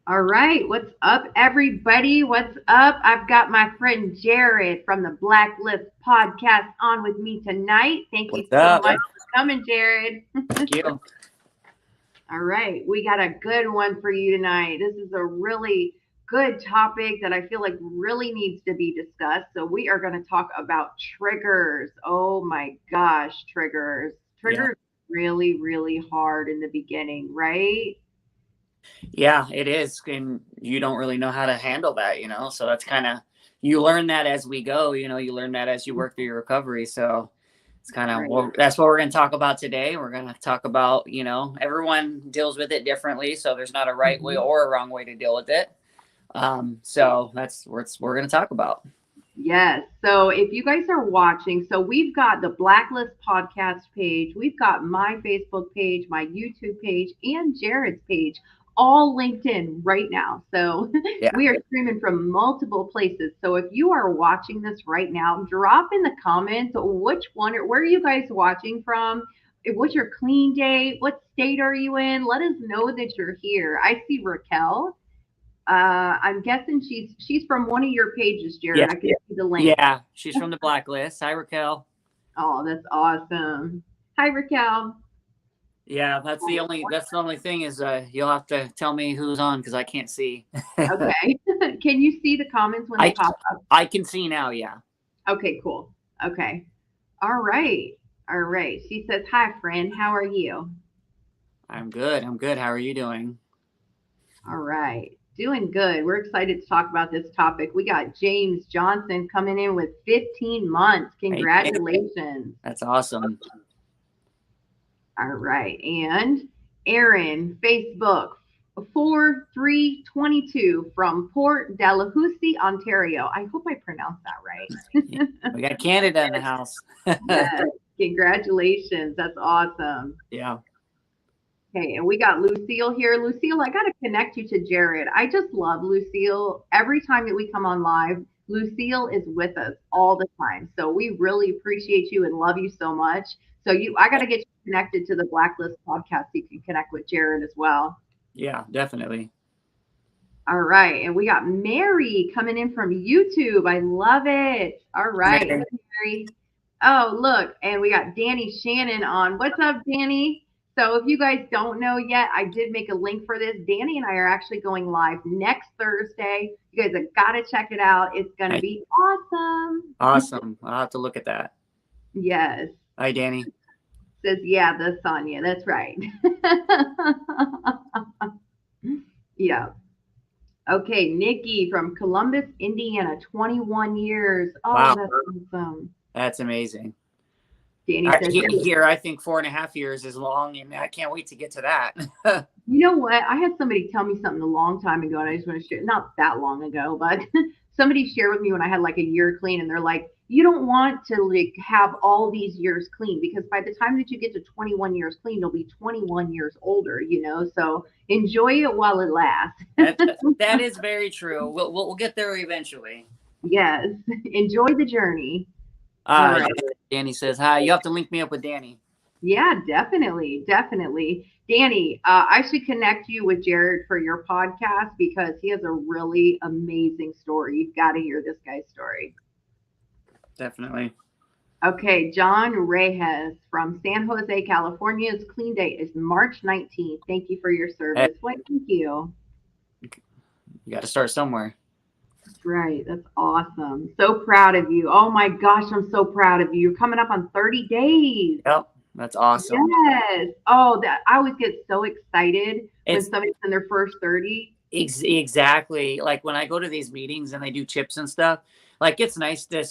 All right, what's up, everybody? What's up? I've got my friend Jared from the Blacklist podcast on with me tonight. Thank you What's so up? much for coming, Jared. Thank you. All right, we got a good one for you tonight. This is a really good topic that I feel like really needs to be discussed. So, we are going to talk about triggers. Oh my gosh, triggers. Yeah. Triggers really, really hard in the beginning, right? Yeah, it is. And you don't really know how to handle that. So that's kind of, you learn that as we go, you learn that as you work through your recovery. So it's kind of, Right. well, that's what we're going to talk about today. We're going to talk about, everyone deals with it differently. So there's not a right way Mhm. or a wrong way to deal with it. So that's what we're going to talk about. Yes. So if you guys are watching, so we've got the Blacklist podcast page, we've got my Facebook page, my YouTube page, and Jared's page all linked in right now. So Yeah. we are streaming from multiple places. So if you are watching this right now, drop in the comments which one or where are you guys watching from? What's your clean date? What state are you in? Let us know that you're here. I see Raquel. I'm guessing she's from one of your pages, Yeah. Jared. I can see the link. Yeah. She's from the Blacklist. Hi, Raquel. Oh, that's awesome. Hi, Raquel. Yeah, that's the only thing is you'll have to tell me who's on because I can't see. Okay. Can you see the comments when they I pop up? I can see now. Yeah, Okay, cool. Okay. All right. All right. She says, "Hi, friend. How are you?" I'm good. I'm good. How are you doing? All right. Doing good. We're excited to talk about this topic. We got James Johnson coming in with 15 months. Hey, Congratulations. that's awesome. All right. And Aaron, Facebook, 4322 from Port Dalhousie, Ontario. I hope I pronounced that Yeah, right. we got Canada in the house. Yes. Congratulations. That's awesome. Yeah. Okay, and we got Lucille here. Lucille, I got to connect you to Jared. I just love Lucille. Every time that we come on live, Lucille is with us all the time. So we really appreciate you and love you so much. I got to get you connected to the Blacklist podcast so you can connect with Jared as well. Yeah, definitely. All right, and we got Mary coming in from YouTube. I love it. All right, Mary. hey, Mary. Oh, look, and we got Danny Shannon on. What's up, Danny? So, if you guys don't know yet, I did make a link for this. Danny and I are actually going live next Thursday. You guys have got to check it out. It's going to Nice. be awesome. Awesome. I'll have to look at that. Yes. Hi, Danny. Says, yeah, the Sonya. That's right. Yeah. Okay, Nikki from Columbus, Indiana, 21 years. Oh, Wow, that's awesome. that's amazing. Danny says, Here, I think 4.5 years is long, and I can't wait to get to that. you know what? I had somebody tell me something a long time ago, and I just want to share, not that long ago, but somebody shared with me when I had like a year clean, and they're like, you don't want to like have all these years clean because by the time that you get to 21 years clean, you'll be 21 years older, So enjoy it while it lasts. that is very true. We'll get there eventually. Yes, enjoy the journey. All Uh, right. Danny says hi. You have to link me up with Danny. Yeah, definitely, definitely. Danny, I should connect you with Jared for your podcast because he has a really amazing story. You've got to hear this guy's story. Definitely. Okay, John Reyes from San Jose, California's clean date is March 19th. Thank you for your Hey, service. Why, thank you. you got to start somewhere. Right, that's awesome. So proud of you. Oh my gosh, I'm so proud of you. You're coming up on 30 days. Yep, that's awesome. Yes. Oh, that I always get so excited when It's somebody's in their first 30. exactly like when I go to these meetings and they do chips and stuff. Like it's nice to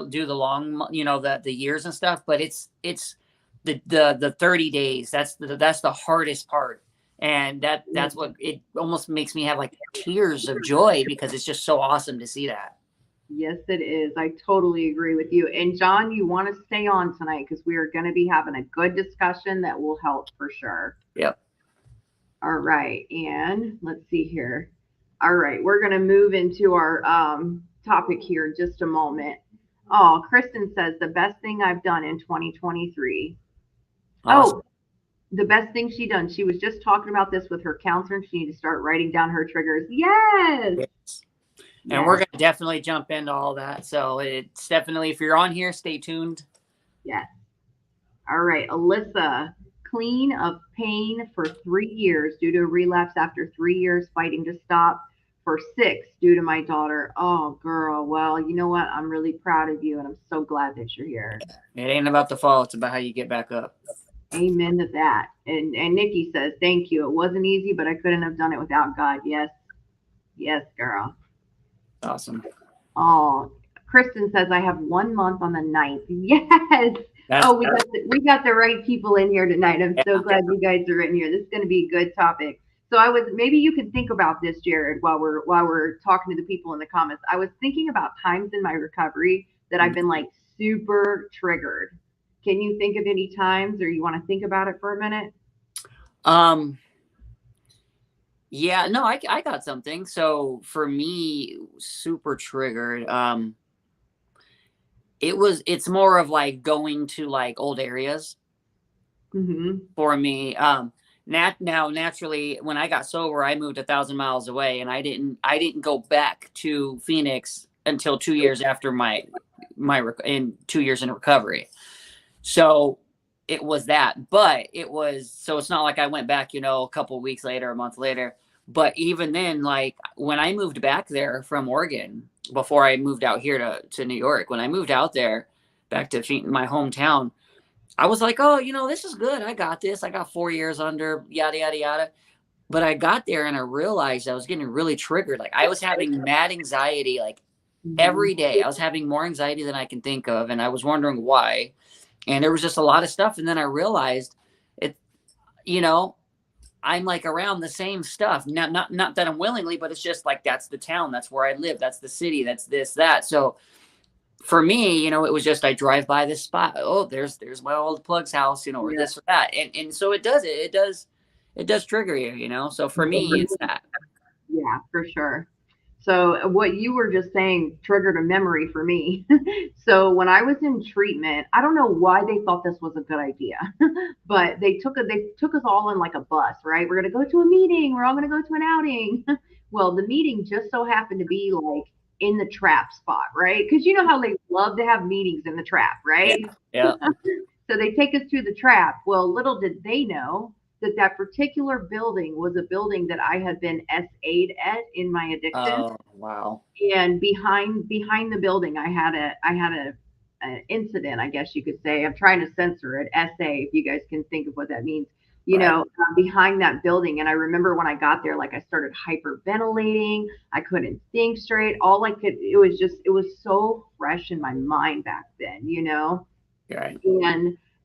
do the the years and stuff, but it's the 30 days. That's the hardest part, and that's what it almost makes me have like tears of joy because it's just so awesome to see that. Yes, it is. I totally agree with you. And John, you want to stay on tonight because we are going to be having a good discussion that will help for sure. Yep. All right. And let's see here. All right. We're going to move into our topic here in just a moment. Oh, Kristen says the best thing I've done in 2023. Awesome. Oh, The best thing she done. She was just talking about this with her counselor, and she needs to start writing down her triggers. Yes. Yes. And we're Yes. going to definitely jump into all that. So it's definitely, if you're on here, stay tuned. Yes. All right. Alyssa, clean of pain for 3 years due to a relapse after 3 years fighting to stop. For six due to my daughter. Oh, girl. Well, you know what? I'm really proud of you, and I'm so glad that you're here. It ain't about the fall, it's about how you get back up. Amen to that. And Nikki says, thank you. It wasn't easy, but I couldn't have done it without God. Yes. Yes, girl. Awesome. Oh, Kristen says I have 1 month on the ninth. Yes. That's Oh, we got the right people in here tonight. I'm so yeah. glad you guys are in here. This is going to be a good topic. So I was maybe you can think about this, Jared, while we're talking to the people in the comments. I was thinking about times in my recovery that I've been like super triggered. Can you think of any times, or you want to think about it for a minute? Um, yeah, no, I got something. So for me, super triggered. It's more of like going to like old areas Mm-hmm. for me. Now naturally, when I got sober, I moved 1,000 miles away, and I didn't go back to Phoenix until 2 years after in 2 years in recovery. So it was that, but it's not like I went back, a couple of weeks later, a month later. But even then, like when I moved back there from Oregon, before I moved out here to New York, when I moved out there back to my hometown, I was like, oh, this is good. I got this. I got 4 years under, yada, yada, yada. But I got there and I realized I was getting really triggered. Like I was having mad anxiety, like Mm-hmm. every day. I was having more anxiety than I can think of. And I was wondering why. And there was just a lot of stuff. And then I realized it, you know, I'm like around the same stuff. Not that I'm willingly, but it's just like that's the town, that's where I live, that's the city, that's this, that. So for me, it was just I drive by this spot. Oh, there's my old plug's house, or Yeah. this or that. And so it does trigger you. So for me, it's that. Yeah, for sure. So what you were just saying triggered a memory for me. So when I was in treatment, I don't know why they thought this was a good idea, but they took us all in like a bus, right? We're gonna go to a meeting. We're all gonna go to an outing. Well, the meeting just so happened to be like in the trap spot, right? Because you know how they love to have meetings in the trap, Yeah. right? Yeah. So they take us through the trap. Well, little did they know that that particular building was a building that I had been SA'd at in my addiction. Oh, wow. And behind the building, I had a an incident, I guess you could say. I'm trying to censor it. SA, if you guys can think of what that means. Right. Behind that building. And I remember when I got there, like I started hyperventilating. I couldn't think straight. All I could, it was so fresh in my mind back then. Right.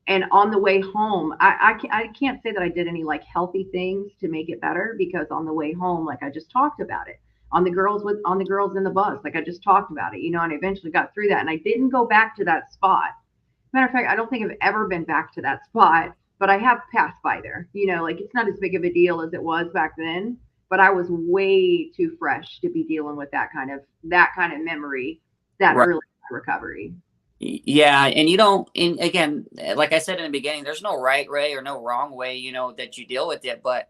And on the way home, I can't say that I did any like healthy things to make it better, because on the way home, like I just talked about it on the girls in the bus, like I just talked about it, and I eventually got through that, and I didn't go back to that spot. Matter of fact, I don't think I've ever been back to that spot, but I have passed by there. Like it's not as big of a deal as it was back then, but I was way too fresh to be dealing with that kind of memory that Right. early in my recovery. Yeah, and you don't. And again, like I said in the beginning, there's no right way or no wrong way, that you deal with it. But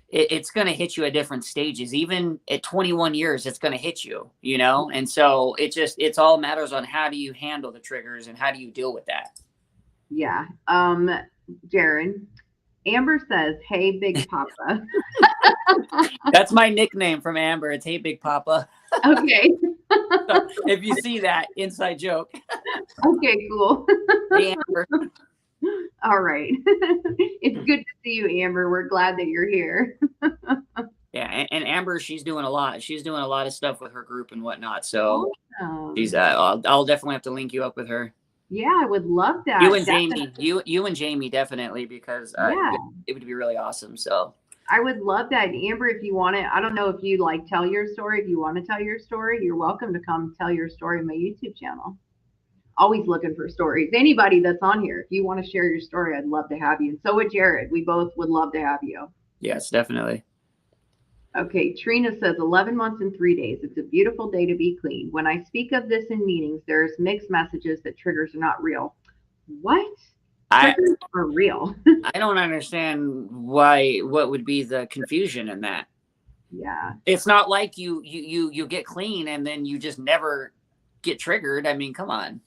it's going to hit you at different stages. Even at 21 years, it's going to hit you. And so it's all matters on how do you handle the triggers and how do you deal with that. Yeah. Jared, Amber says, "Hey, Big Papa." That's my nickname from Amber. It's Hey Big Papa. Okay. So if you see that, inside joke. Okay, cool. Hey Amber. All right. It's good to see you, Amber. We're glad that you're here. Yeah, and Amber, she's doing a lot. She's doing a lot of stuff with her group and whatnot. So she's Awesome. I'll definitely have to link you up with her. Yeah, I would love You that. and Jamie, you and Jamie definitely, because Yeah, it would be really awesome. So I would love that. Amber, if you want to, I don't know if you like tell your story. If you want to tell your story, you're welcome to come tell your story on my YouTube channel. Always looking for stories. Anybody that's on here, if you want to share your story, I'd love to have you. And so would Jared. We both would love to have you. yes, definitely. Okay, Trina says 11 months and 3 days. It's a beautiful day to be clean. When I speak of this in meetings, there's mixed messages that triggers are not real. What? I Triggers are real. I don't understand what would be the confusion in that. Yeah. It's not like you get clean and then you just never get triggered. I mean, come on.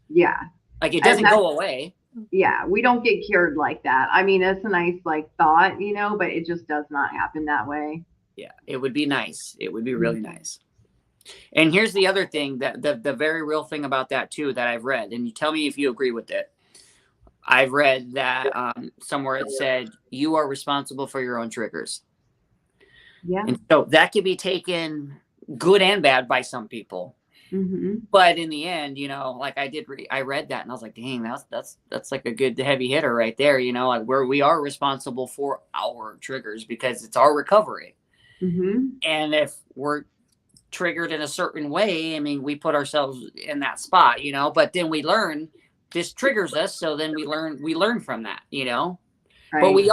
Yeah. Like it And doesn't that's, go away. yeah, we don't get cured like that. I mean, it's a nice like thought, but it just does not happen that way. Yeah, it would be nice. It would be really nice. And here's the other thing that the very real thing about that too that I've read, and you tell me if you agree with it. I've read that somewhere it said you are responsible for your own triggers, Yeah. and so that could be taken good and bad by some people. Hmm. But in the end, like I read that and I was like, dang, that's like a good heavy hitter right there. Like where we are responsible for our triggers because it's our recovery. Hmm. And if we're triggered in a certain way, I mean, we put ourselves in that spot, but then we learn this triggers us. So then we learn from that. But Right. we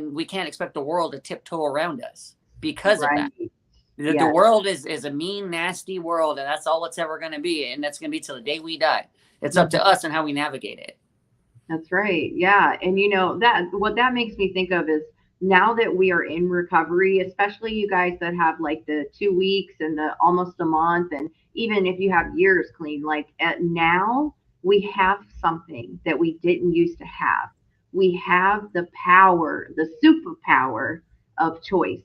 we can't expect the world to tiptoe around us because of that. Right. The Yes. world is a mean, nasty world, and that's all it's ever going to be. And that's going to be till the day we die. It's up to Mhm. us and how we navigate it. That's right. Yeah. And that what that makes me think of is now that we are in recovery, especially you guys that have like the 2 weeks and the almost a month, and even if you have years clean, like now we have something that we didn't used to have. We have the power, the superpower of choice.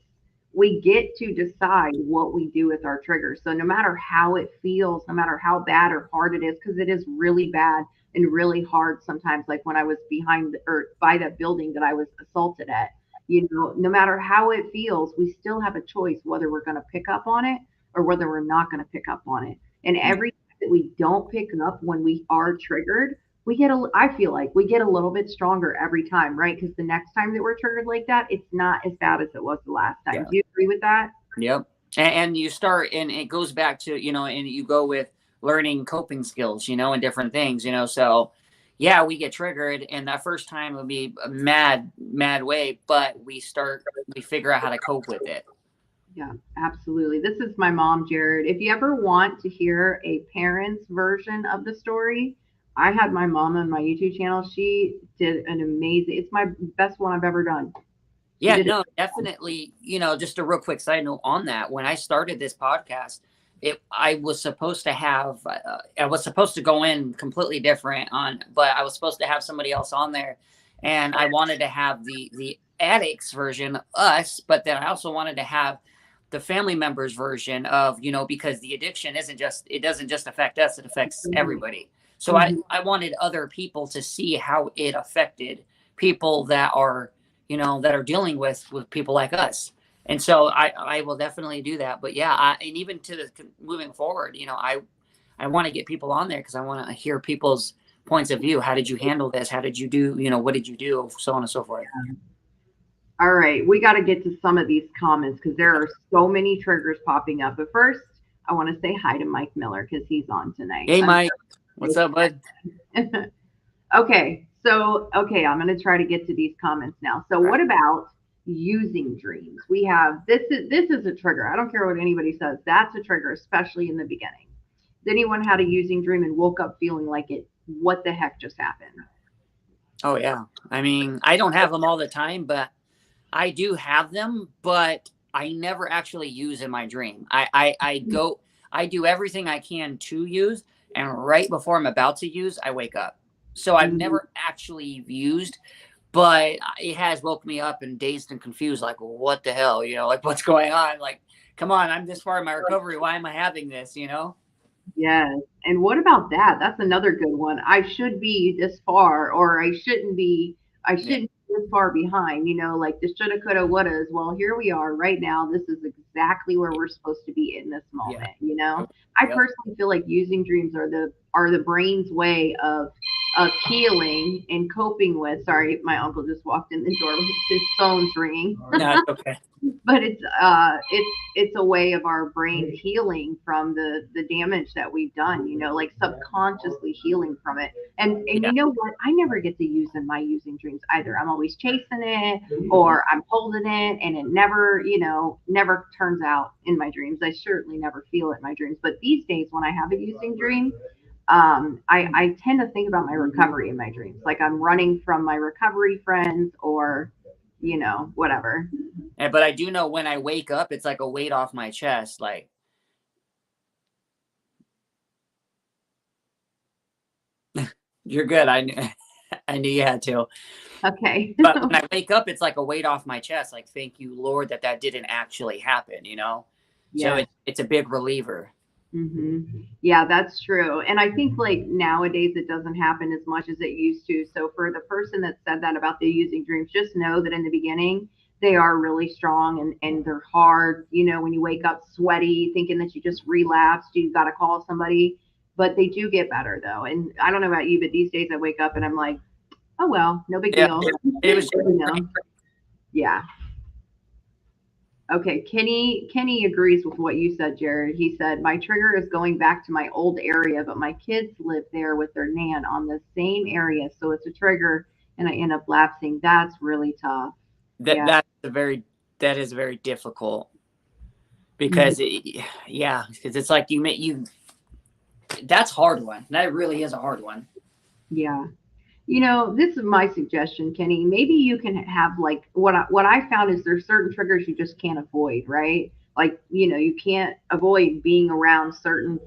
We get to decide what we do with our triggers. So no matter how it feels, no matter how bad or hard it is, because it is really bad and really hard sometimes, like when I was behind or by that building that I was assaulted at. No matter how it feels, we still have a choice whether we're going to pick up on it or whether we're not going to pick up on it. And every time that we don't pick up when we are triggered, I feel like we get a little bit stronger every time, right? Because the next time that we're triggered like that, it's not as bad as it was the last time. Yeah. Do you agree with that? Yep. And you start, and it goes back to, and you go with learning coping skills, and different things. So yeah, we get triggered, and that first time will be a mad way, but we figure out how to cope with it. Yeah, absolutely. This is my mom, Jared. If you ever want to hear a parent's version of the story, I had my mom on my YouTube channel. She did an amazing, it's my best one I've ever done. She Yeah, did it. no, definitely. Just a real quick side note on that. When I started this podcast, I was supposed to have, I was supposed to go in completely different but I was supposed to have somebody else on there, and I wanted to have the addicts version, us, but then I also wanted to have the family members version of, because the addiction it doesn't just affect us, it affects everybody. So I Mhm. I wanted other people to see how it affected people that are dealing with people like us. And so I will definitely do that. But yeah, and even to the moving forward, I want to get people on there because I want to hear people's points of view. How did you handle this? How did you do? What did you do? So on and so forth. All right, we got to get to some of these comments because there are so many triggers popping up. But first, I want to say hi to Mike Miller because he's on tonight. Hey, Mike, what's up, bud? Okay, I'm going to try to get to these comments now. So what about using dreams? We have this is a trigger. I don't care what anybody says. That's a trigger, especially in the beginning. Has anyone had a using dream and woke up feeling like it? What the heck just happened? Oh yeah. I mean, I don't have them all the time, but I do have them, but I never actually use in my dream. I do everything I can to use, and right before I'm about to use, I wake up. So I've Mhm. never actually used, but it has woke me up and dazed and confused, like what the hell, like what's going on? Like, come on, I'm this far in my recovery. Why am I having this? Yes. And what about that? That's another good one. I should be this far, or I Yeah, shouldn't be this far behind, like the shoulda, coulda, wouldas. Well, here we are right now. This is exactly where we're supposed to be in this yeah, moment. I yep. personally feel like using dreams are the brain's way of healing and coping with. Sorry, my uncle just walked in the door with his phone's ringing. No, it's okay. But it's a way of our brain healing from the damage that we've done, like subconsciously healing from it. And Yeah, you know what, I never get to use in my using dreams either. I'm always chasing it or I'm holding it, and it never turns out in my dreams. I certainly never feel it in my dreams, but these days when I have a using dream, I tend to think about my recovery in my dreams. Like I'm running from my recovery friends or, whatever. But I do know when I wake up, it's like a weight off my chest. Like, you're good. I knew you had to. Okay. But when I wake up, it's like a weight off my chest. Like, thank you, Lord, that didn't actually happen, you know? So Yes. it's a big reliever. Yeah, that's true. And I think like nowadays it doesn't happen as much as it used to. So for the person that said that about the using dreams, just know that in the beginning they are really strong and they're hard. When you wake up sweaty, thinking that you just relapsed, you got to call somebody. But they do get better though. And I don't know about you, but these days I wake up and I'm like, oh well, no big Yeah, deal. it was just, Yeah. Okay, Kenny agrees with what you said, Jared. He said, "My trigger is going back to my old area, but my kids live there with their nan on the same area, so it's a trigger and I end up lapsing. That's really tough." that Yeah. that's a very that is very difficult Mhm. because yeah, because it's like you that's hard one. That really is a hard one. Yeah. This is my suggestion, Kenny. Maybe you can have like what I found is there's certain triggers you just can't avoid, right? Like, you can't avoid being around certain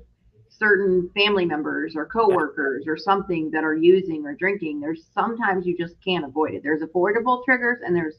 family members or Yeah, coworkers or something that are using or drinking. There's sometimes you just can't avoid it. There's avoidable triggers and there's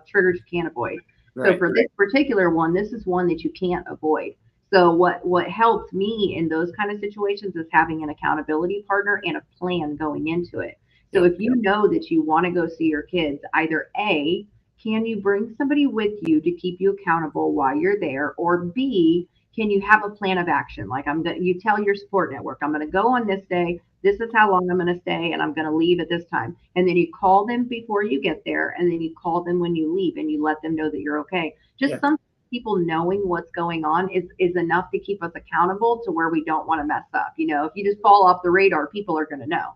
triggers you can't avoid. So right. for this particular one, this is one that you can't avoid. So what helped me in those kind of situations is having an accountability partner and a plan going into it. So Yep. if you know that you want to go see your kids, either A, can you bring somebody with you to keep you accountable while you're there, or B, can you have a plan of action? Like you tell your support network, I'm going to go on this day. This is how long I'm going to stay, and I'm going to leave at this time. And then you call them before you get there, and then you call them when you leave, and you let them know that you're okay. Just Yeah. some people knowing what's going on is enough to keep us accountable to where we don't want to mess up. If you just fall off the radar, people are going to know.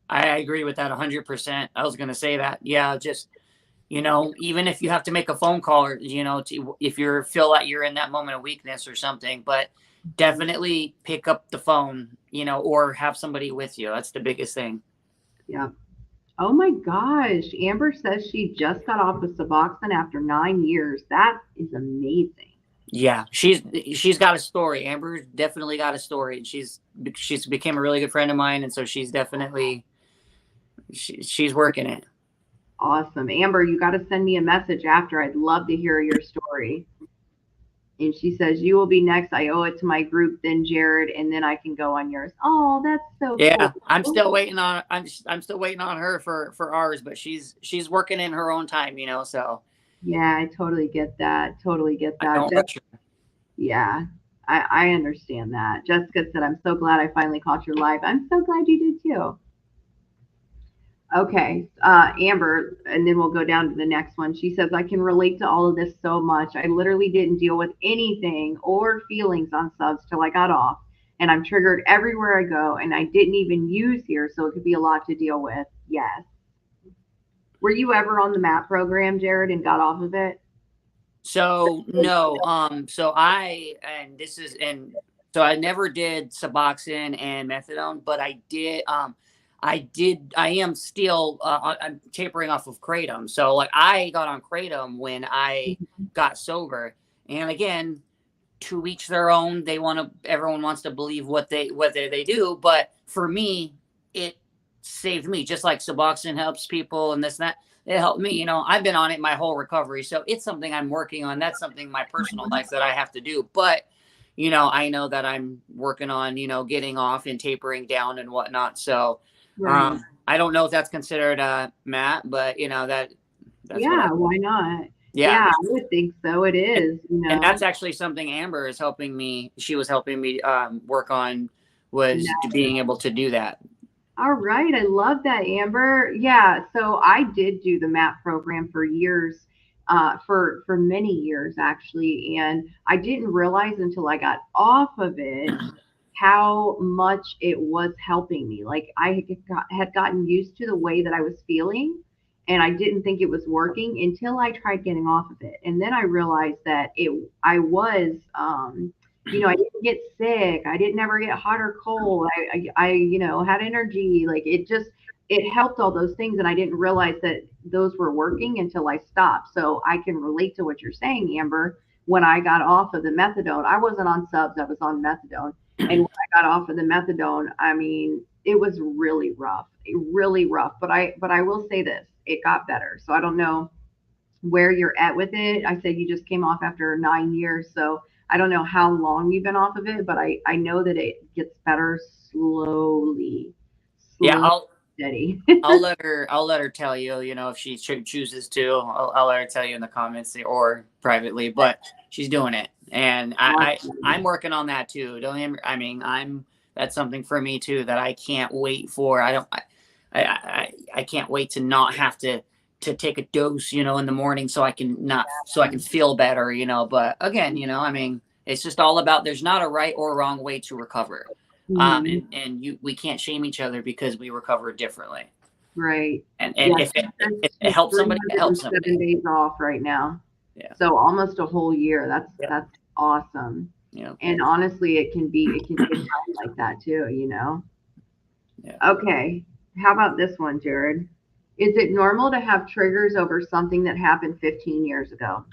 I agree with that 100%. I was going to say that. Yeah, just even if you have to make a phone call or if you feel like you're in that moment of weakness or something, but definitely pick up the phone, or have somebody with you. That's the biggest thing. Yeah. Oh my gosh. Amber says she just got off of Suboxone after 9 years. That is amazing. Yeah, she's got a story. Amber's definitely got a story, and she's became a really good friend of mine, and so she's definitely she's working it. Awesome. Amber, you got to send me a message after. I'd love to hear your story. And she says, "You will be next. I owe it to my group, then Jared, and then I can go on yours." Oh, that's so cool. Yeah, I'm still waiting on her for ours, but she's working in her own time, so Yeah, I totally get that. Totally get I that. don't rush her. Yeah, I understand that. Jessica said, "I'm so glad I finally caught your live." I'm so glad you did too. Okay, Amber, and then we'll go down to the next one. She says, "I can relate to all of this so much. I literally didn't deal with anything or feelings on subs till I got off, and I'm triggered everywhere I go, and I didn't even use here, so it could be a lot to deal with." Yes. Were you ever on the MAP program, Jared, and got off of it? So no, so I never did Suboxone and methadone, but I am still I'm tapering off of kratom. So like I got on kratom when I got sober, and again, to each their own. Everyone wants to believe what they do, but for me, it saved me. Just like Suboxone helps people and this and that, it helped me. I've been on it my whole recovery, so it's something I'm working on. That's something in my personal life that I have to do, but. I know that I'm working on, getting off and tapering down and whatnot. So, Right. I don't know if that's considered Matt, but that's what I. Yeah, why not? Yeah, Yeah, I would think so. It and, is, you and know. that's actually something Amber is helping me. She was helping me work on was No. being able to do that. All right, I love that, Amber. Yeah, so I did do the MAP program for years, for many years actually, and I didn't realize until I got off of it how much it was helping me. Like had gotten used to the way that I was feeling, and I didn't think it was working until I tried getting off of it, and then I realized that I was I didn't get sick. I didn't ever get hot or cold. I had energy. Like it helped all those things. And I didn't realize that those were working until I stopped. So I can relate to what you're saying, Amber. When I got off of the methadone, I wasn't on subs. I was on methadone. And when I got off of the methadone, I mean, it was really rough. But I will say this, it got better. So I don't know where you're at with it. I said you just came off after 9 years, so I don't know how long you've been off of it, but I know that it gets better slowly, Yeah, slow, steady. I'll let her tell you, if she chooses to. I'll let her tell you in the comments or privately, but she's doing it. And I'm working on that too. I mean, that's something for me too that I can't wait for. I can't wait to not have to take a dose, in the morning so I can feel better, but again, I mean, it's just all about, there's not a right or wrong way to recover. Mhm. And we can't shame each other because we recover differently. Right. And Yeah, if it she's helps somebody, it helps 307 somebody. days off right now. Yeah. So almost a whole year. Yeah. That's awesome. Yeah. And honestly, it can be a time like that too. Yeah. Okay. How about this one, Jared? Is it normal to have triggers over something that happened 15 years ago?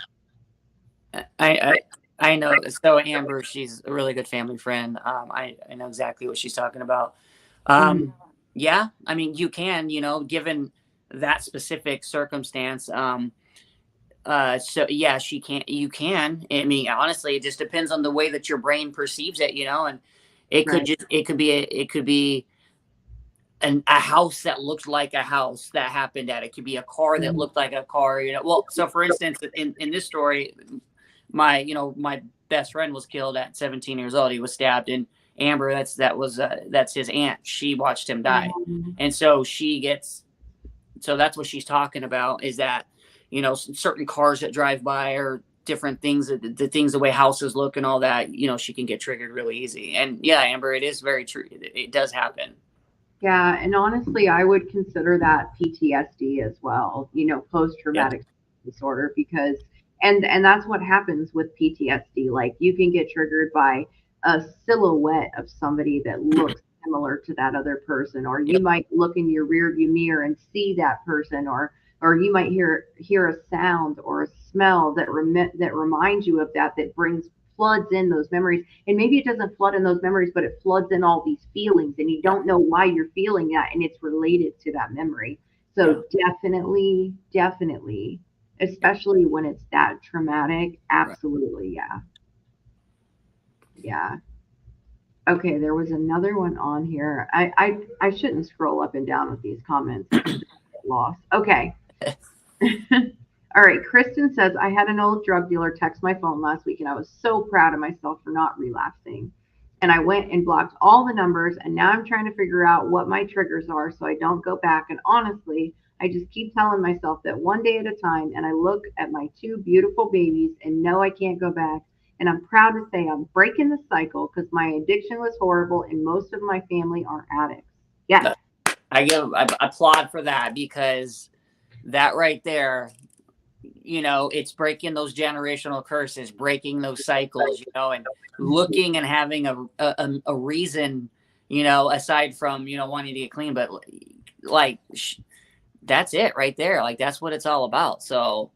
I, I, I know. So Amber, she's a really good family friend. I know exactly what she's talking about. Mhm. Um, yeah, I mean, you can, given that specific circumstance. So yeah, you can. I mean, honestly, it just depends on the way that your brain perceives it, and Right. it could be a house that looked like a house that happened at. It could be a car that Mhm. looked like a car. Well, so for instance, in this story, my best friend was killed at 17 years old. He was stabbed, and Amber, that's his aunt. She watched him die, Mhm. and so that's what she's talking about, is that certain cars that drive by, or different things, the things, the way houses look and all that, she can get triggered really easy. And yeah, Amber, it is very true. It does happen. Yeah, and honestly, I would consider that PTSD as well, post Yep. traumatic disorder because and that's what happens with PTSD. Like you can get triggered by a silhouette of somebody that looks similar to that other person, or you Yep. might look in your rearview mirror and see that person, or you might hear a sound or a smell that reminds you of that brings floods in those memories. And maybe it doesn't flood in those memories, but it floods in all these feelings, and you Yeah. don't know why you're feeling that, and it's related to that memory. Yeah. So definitely, Yeah. especially when it's that traumatic. Right. Absolutely, yeah, yeah. Okay, there was another one on here. I shouldn't scroll up and down with these comments because I get lost. Okay. All right, Kristen says, I had an old drug dealer text my phone last week and I was so proud of myself for not relapsing. And I went and blocked all the numbers, and now I'm trying to figure out what my triggers are so I don't go back. And honestly, I just keep telling myself that one day at a time, and I look at my two beautiful babies and know I can't go back. And I'm proud to say I'm breaking the cycle because my addiction was horrible and most of my family are addicts. Yes. I applaud for that, because that right there, it's breaking those generational curses, breaking those cycles, and looking and having a reason, aside from, wanting to get clean, but like, that's it right there. Like, that's what it's all about. So,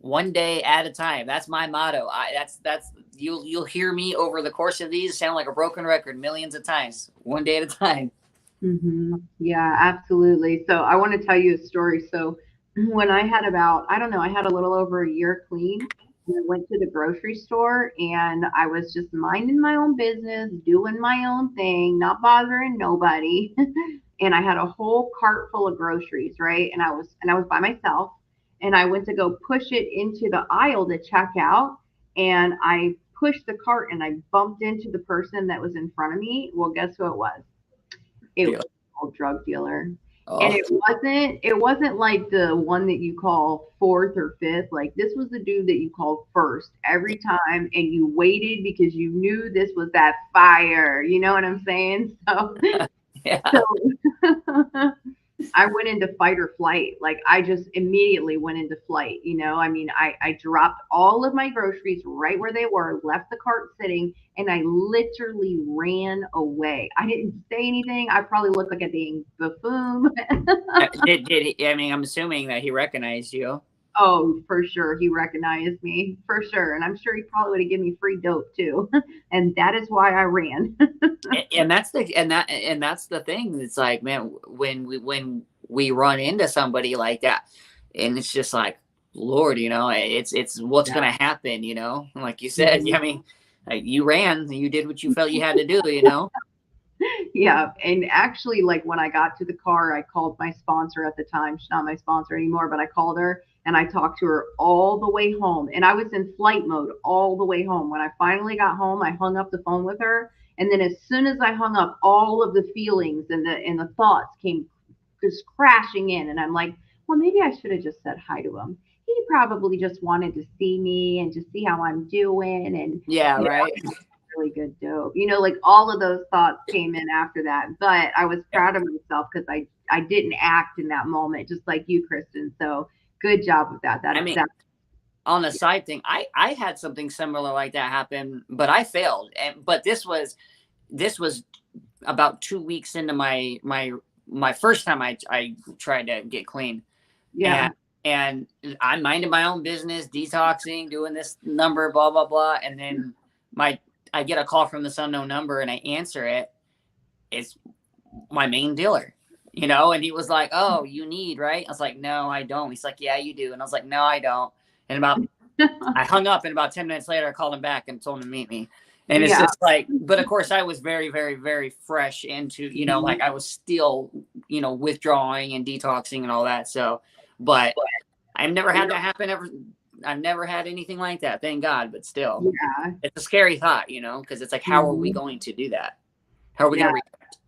one day at a time. That's my motto. That's you'll hear me over the course of these sound like a broken record millions of times. One day at a time. Yeah, absolutely. So I want to tell you a story. So when I had about, I don't know, I had a little over a year clean. And I went to the grocery store and I was just minding my own business, doing my own thing, not bothering nobody. And I had a whole cart full of groceries, right? And I was by myself, and I went to go push it into the aisle to check out, and I pushed the cart and I bumped into the person that was in front of me. Well, guess who it was? It was Yeah. an old drug dealer. And Oh, it wasn't like the one that you call fourth or fifth. Like this was the dude that you called first every time, and you waited because you knew this was that fire. You know what I'm saying? So yeah. so I went into fight or flight. Like I just immediately went into flight. I mean, I dropped all of my groceries right where they were, left the cart sitting, and I literally ran away. I didn't say anything. I probably looked like a dang buffoon. I mean, I'm assuming that he recognized you. Oh, for sure. He recognized me for sure. And I'm sure he probably would have given me free dope too. And that is why I ran. And that's the thing. It's like, man, when we run into somebody like that, and it's just like, Lord, it's what's Yeah. gonna happen, like you said. Mhm. I mean, like, you ran, you did what you felt you had to do. Yeah. And actually, like when I got to the car, I called my sponsor at the time. She's not my sponsor anymore, but I called her and I talked to her all the way home. And I was in flight mode all the way home. When I finally got home, I hung up the phone with her. And then as soon as I hung up, all of the feelings and the thoughts came just crashing in. And I'm like, well, maybe I should have just said hi to him. He probably just wanted to see me and just see how I'm doing. And Yeah, you right. really good dope. Like all of those thoughts came in after that. But I was Yeah. proud of myself because I didn't act in that moment, just like you, Kristen. So good job with that. I mean, on a side thing, I had something similar like that happen, but I failed. But this was about 2 weeks into my first time I tried to get clean. yeah, And and I'm minding my own business, detoxing, doing this number, blah blah blah, and then my I get a call from this unknown number, and I answer it. It's my main dealer, and he was like, "Oh, you need, right?" I was like, "No, I don't." He's like, "Yeah, you do." And I was like, "No, I don't." And I hung up, and about 10 minutes later I called him back and told him to meet me. And it's yeah. just like, but of course I was very, very, very fresh into, Mhm. like I was still, withdrawing and detoxing and all that. So, but I've never had that happen ever. I've never had anything like that, thank God. But still, Yeah. it's a scary thought, because it's like, how are we Mhm. going to do that? How are we Yeah. going to react?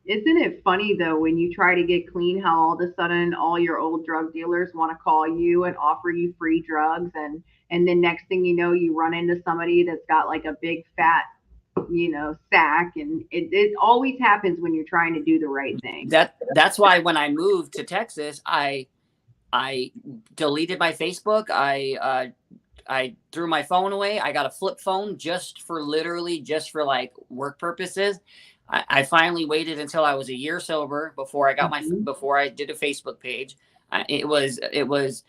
Isn't it funny though when you try to get clean how all of a sudden all your old drug dealers want to call you and offer you free drugs and then next thing you know you run into somebody that's got like a big fat sack and it always happens when you're trying to do the right thing. That's why when I moved to Texas, I deleted my Facebook. I threw my phone away. I got a flip phone just for like work purposes. I finally waited until I was a year sober Mhm. before I did a Facebook page. It was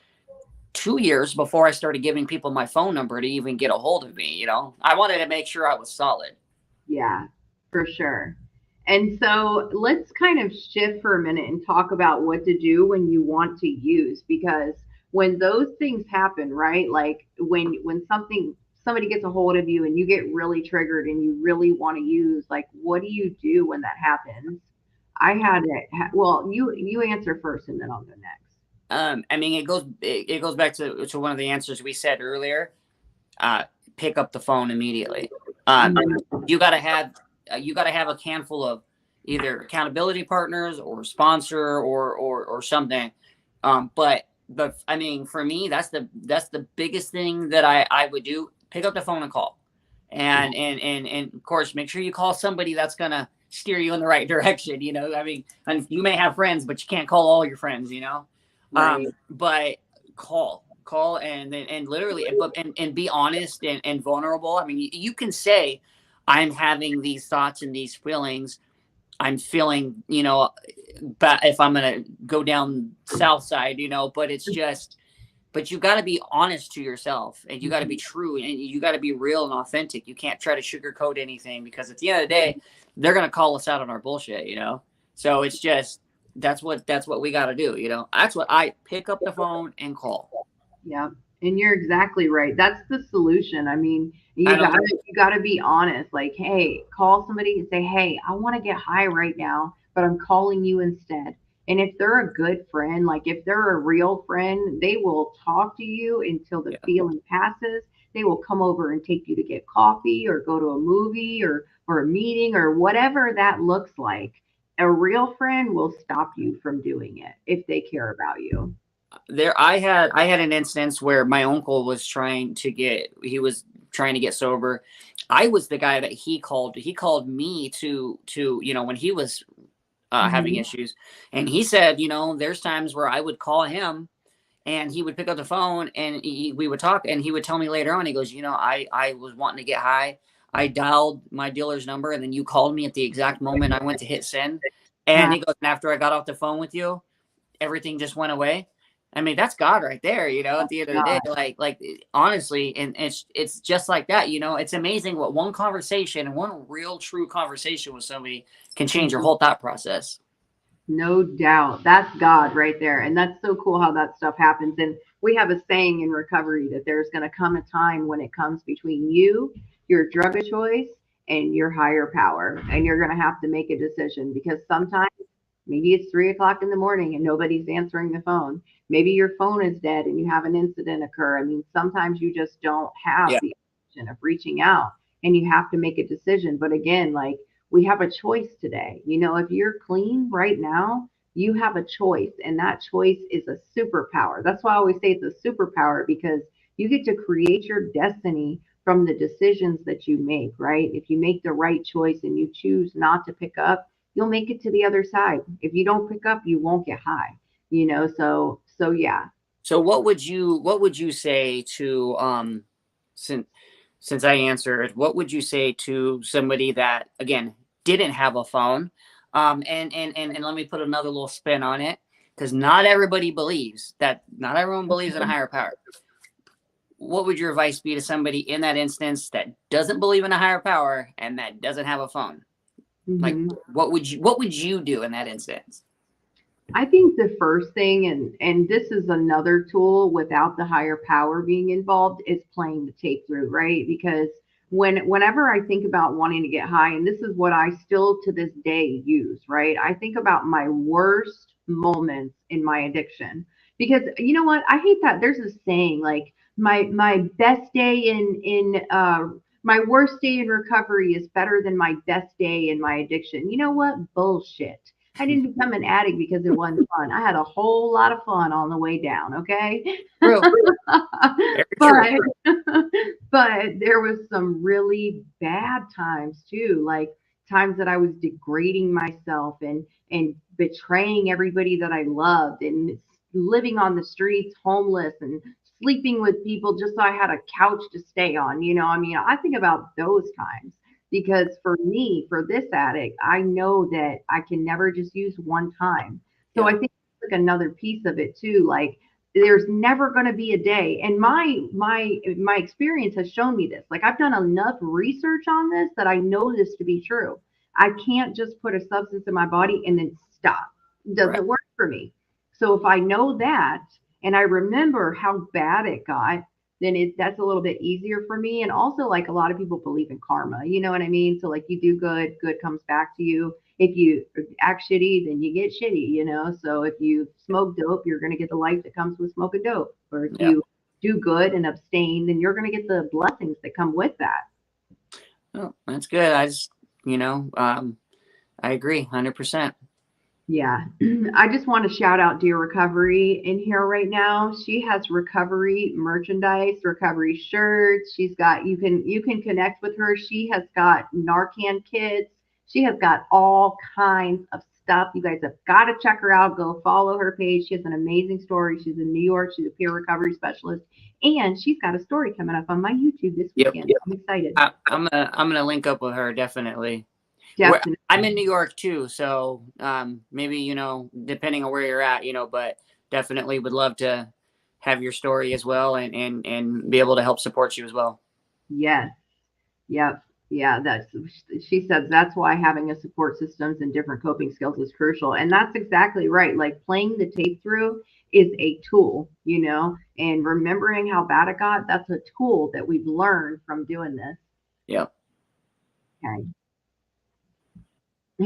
2 years before I started giving people my phone number to even get a hold of me. I wanted to make sure I was solid. Yeah, for sure. And so let's kind of shift for a minute and talk about what to do when you want to use because when those things happen, right? Like when somebody gets a hold of you and you get really triggered and you really want to use, like what do you do when that happens? I had it. Well, you answer first and then I'll go next. I mean, it goes back to one of the answers we said earlier. uh, Pick up the phone immediately. Um, Mhm. you got to have a handful of either accountability partners or sponsor or something. But I mean, for me, that's the biggest thing that I would do. Pick up the phone and call, Yeah, and of course, make sure you call somebody that's gonna steer you in the right direction. I mean, and you may have friends, but you can't call all your friends. right. But call and literally and be honest and vulnerable. I mean, you can say, I'm having these thoughts and these feelings. I'm feeling, but if I'm gonna go down south side, but it's just, but you got to be honest to yourself, and you got to be Mhm. true, and you got to be real and authentic. You can't try to sugarcoat anything, because at the end of the day, they're gonna call us out on our bullshit. So it's just, that's what we got to do. That's what I pick up the phone and call. Yeah. And you're exactly right. That's the solution. I mean, I you don't. gotta be honest. Like, hey, call somebody and say, hey, I want to get high right now, but I'm calling you instead. And if they're a good friend, like if they're a real friend, they will talk to you until the Yeah. feeling passes. They will come over and take you to get coffee or go to a movie or a meeting or whatever that looks like. A real friend will stop you from doing it if they care about you. I had an instance where my uncle was trying to get sober. I was the guy that he called me to when he was having Hmm. issues. And he said, there's times where I would call him and he would pick up the phone and we would talk and he would tell me later on, he goes, I was wanting to get high. I dialed my dealer's number and then you called me at the exact moment I went to hit send. And Wow. he goes, and after I got off the phone with you, everything just went away. I mean, that's God right there, at the end of the day, God. like honestly, and it's just like that, it's amazing what one conversation and one real true conversation with somebody can change your Mhm. whole thought process. No doubt. That's God right there. And that's so cool how that stuff happens. And we have a saying in recovery that there's going to come a time when it comes between you, your drug of choice, and your higher power. And you're going to have to make a decision because sometimes maybe it's 3 o'clock in the morning and nobody's answering the phone. Maybe your phone is dead and you have an incident occur. I mean, sometimes you just don't have Yeah. the option of reaching out and you have to make a decision. But again, like we have a choice today. If you're clean right now, you have a choice, and that choice is a superpower. That's why I always say it's a superpower because you get to create your destiny from the decisions that you make, right? If you make the right choice and you choose not to pick up, you'll make it to the other side. If you don't pick up, you won't get high. So yeah. So what would you say to since since I answered, what would you say to somebody that again didn't have a phone? And let me put another little spin on it because not everyone believes in a higher power. What would your advice be to somebody in that instance that doesn't believe in a higher power and that doesn't have a phone? Like Hmm. what would you do in that instance? I think the first thing, and this is another tool without the higher power being involved, is playing the tape through, right? Because whenever I think about wanting to get high, and this is what I still to this day use, right? I think about my worst moments in my addiction. Because you know what? I hate that there's a saying like my best day in my worst day in recovery is better than my best day in my addiction. You know what? Bullshit. I didn't become an addict because it wasn't fun. I had a whole lot of fun on the way down, okay? True. Very true. but but there was some really bad times too, like times that I was degrading myself and betraying everybody that I loved and living on the streets homeless and sleeping with people just so I had a couch to stay on. I mean, I think about those times because for me, for this addict, I know that I can never just use one time. So I Yeah. think like another piece of it too, like there's never going to be a day, and my experience has shown me this. Like I've done enough research on this that I know this to be true. I can't just put a substance in my body and then stop. It Right. doesn't work for me. So if I know that and I remember how bad it got, then that's a little bit easier for me. And also, like a lot of people believe in karma, you know what I mean? So like you do good, good comes back to you. If you act shitty, then you get shitty. So if you smoke dope, you're gonna get the life that comes with smoking dope. Or if Yeah. you do good and abstain, then you're gonna get the blessings that come with that. Oh, that's good. I agree 100%. Yeah. I just want to shout out Dear Recovery in here right now. She has recovery merchandise, recovery shirts. She's got you can connect with her. She has got Narcan kits. She has got all kinds of stuff. You guys have got to check her out. Go follow her page. She has an amazing story. She's in New York. She's a peer recovery specialist. And she's got a story coming up on my YouTube this Yep. weekend. I'm excited. I'm gonna link up with her definitely. Where Definitely. I'm in New York too, so maybe depending on where you're at, but definitely would love to have your story as well and be able to help support you as well. Yes. Yep. Yeah, she says that's why having a support systems and different coping skills is crucial. And that's exactly right. Like playing the tape through is a tool, and remembering how bad it got, that's a tool that we've learned from doing this. Yep. Okay.